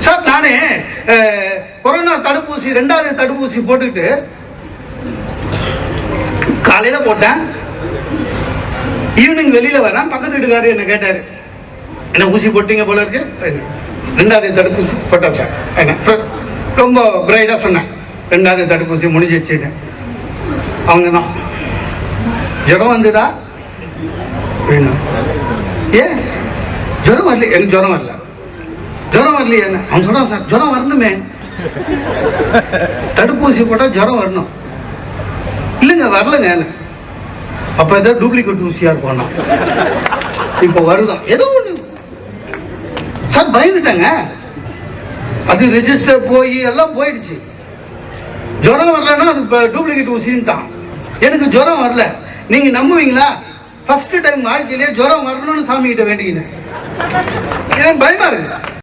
Sir நானே corona தடுப்பூசி 2வது தடுப்பூசி போட்டுக்கிட்டு காலையில போட்டேன், ஈவினிங் வெளியில வரேன். பக்கத்து வீட்டுக்காரர் என்ன கேட்டாரு, என்ன ஊசி போட்டீங்க போல இருக்கு. 2வது தடுப்பூசி போட்டேன் சார். என்ன ரொம்ப பிரைடா சொன்னேன், 2வது தடுப்பூசி முடிஞ்சிச்சுன்னு. அவங்க தான் ஜுரம் வந்ததா அப்படின்னா, ஏன் ஜுரம் வரல? எனக்கு ஜுரம் வரல. ஜுரம் வரலையே என்ன? அவன் சொல்றான், சார் ஜுரம் வரணுமே, தடுப்பூசி போட்டா ஜுரம் வரணும். இல்லைங்க வரலங்க. அப்ப ஏதோ டூப்ளிகேட் ஊசியா இருக்கும். இப்போ வருதான் ஏதோ ஒண்ணு சார், பயந்துட்டாங்க. அது ரெஜிஸ்டர் போய் எல்லாம் போயிடுச்சு. ஜுரம் வரலன்னா அது டூப்ளிகேட் ஊசின்ட்டான். எனக்கு ஜுரம் வரல. நீங்க நம்புவீங்களா? ஃபர்ஸ்ட் டைம் வாழ்க்கையிலேயே ஜுரம் வரணும்னு சாமி கிட்ட வேண்டிக்கினேன். பயமா இருக்கு.